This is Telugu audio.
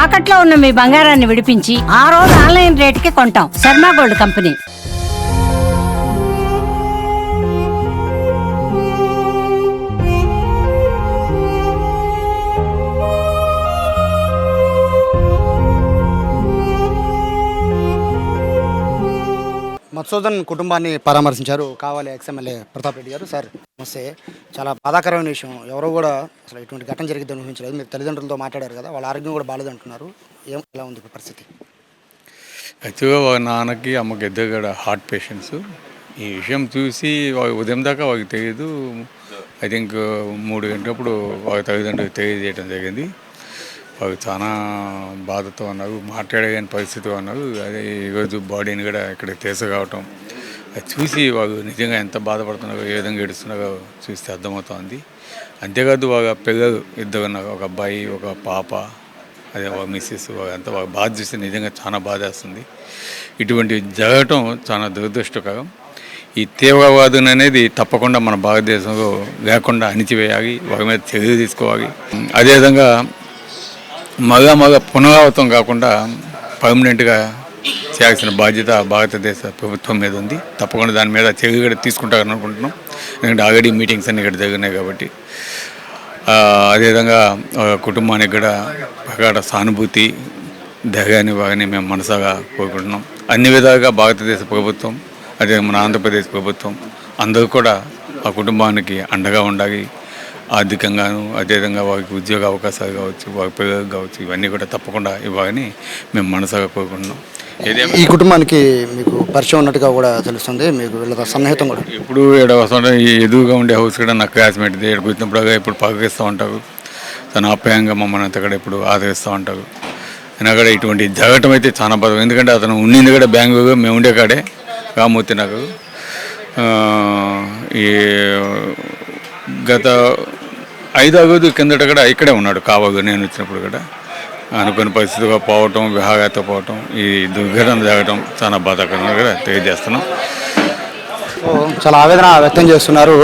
తాకట్లో ఉన్న మీ బంగారాన్ని విడిపించి ఆ రోజు ఆన్లైన్ రేటుకి కొంటాం. Sharma gold company. మధుసూదన్ కుటుంబాన్ని పరామర్శించారు కావాలి ఎక్స్ఎమ్మెల్యే ప్రతాప్ రెడ్డి గారు. సార్ నమస్తే. చాలా బాధాకరమైన విషయం, ఎవరో కూడా అసలు ఇటువంటి ఘటన జరిగిద్దని ఊహించలేదు. మీరు తల్లిదండ్రులతో మాట్లాడారు కదా, వాళ్ళ ఆరోగ్యం కూడా బాగాలేదంటున్నారు. ఎలా ఉంది ఇప్పుడు పరిస్థితి? యాక్చువల్గా వాళ్ళ నాన్నకి అమ్మకి ఇద్దరు కూడా హార్ట్ పేషెంట్స్. ఈ విషయం చూసి ఉదయం దాకా వాళ్ళకి తెలియదు. ఐ థింక్ 3 గంటలప్పుడు వాళ్ళ తల్లిదండ్రులకు తెలియజేయడం జరిగింది. వాళ్ళు చాలా బాధతో ఉన్నారు, మాట్లాడలేని పరిస్థితి ఉన్నారు. అదే ఈరోజు బాడీని కూడా ఇక్కడ తీసుకురావటం అది చూసి వాళ్ళు నిజంగా ఎంత బాధపడుతున్నారో, ఏ విధంగా ఏడుస్తున్నారో చూస్తే అర్థమవుతుంది. అంతేకాదు వాళ్ళ పిల్లలు ఇద్దరు ఉన్నారు, ఒక అబ్బాయి ఒక పాప, అదే వాళ్ళ మిస్సెస్. వాళ్ళంతా వాళ్ళ బాధ చూస్తే నిజంగా చాలా బాధ వేస్తుంది. ఇటువంటి జరగటం చాలా దురదృష్టకరం. ఈ తీవ్రవాదం అనేది తప్పకుండా మన భారతదేశంలో లేకుండా అణిచివేయాలి, వాళ్ళ మీద చర్యలు తీసుకోవాలి. అదేవిధంగా మళ్ళా పునరావృతం కాకుండా పర్మనెంట్గా చేయాల్సిన బాధ్యత భారతదేశ ప్రభుత్వం మీద ఉంది. తప్పకుండా దాని మీద చర్యలు కూడా తీసుకుంటారని అనుకుంటున్నాం. ఎందుకంటే ఆల్రెడీ మీటింగ్స్ అన్నీ ఇక్కడ జరిగినాయి కాబట్టి. అదేవిధంగా కుటుంబానికి కూడా ప్రగాఢ సానుభూతి, ధైర్యాన్ని వారిని మేము మనసాగా కోరుకుంటున్నాం. అన్ని విధాలుగా భారతదేశ ప్రభుత్వం, అదే మన ఆంధ్రప్రదేశ్ ప్రభుత్వం అందరూ కూడా ఆ కుటుంబానికి అండగా ఉండాలి. ఆర్థికంగాను, అదేవిధంగా వారికి ఉద్యోగ అవకాశాలు కావచ్చు, వారి పిల్లలకు కావచ్చు, ఇవన్నీ కూడా తప్పకుండా ఇవ్వాలని మేము మనసాగా కోరుకుంటున్నాం. ఈ కుటుంబానికి మీకు పరిచయం ఉన్నట్టుగా కూడా తెలుస్తుంది, మీకు వీళ్ళ సన్నిహితం కూడా. ఇప్పుడు ఎదురుగా ఉండే హౌస్ కూడా నా క్లాస్మేట్ది. ఇక్కడికి వచ్చినప్పుడు ఇప్పుడు పలకరిస్తూ ఉంటారు, తన ఆప్యాయంగా మమ్మల్ని అంతా కూడా ఇప్పుడు ఆదరిస్తూ ఉంటారు. అయినా కూడా ఇటువంటి జరగటం అయితే చాలా బాధ. ఎందుకంటే అతను ఉండింది కూడా బెంగళూరు, మేము ఉండే కాడే రామూర్తి నగర్. ఈ గత 5 రోజుల కిందట కూడా ఇక్కడే ఉన్నాడు కావాలి. నేను వచ్చినప్పుడు కూడా అనుకున్న పరిస్థితిగా పోవటం, విహాగాతో పోవటం, ఈ దుర్ఘటన జరగటం చాలా బాధాకరంగా కూడా తెలియజేస్తున్నాం. చాలా ఆవేదన వ్యక్తం చేస్తున్నారు.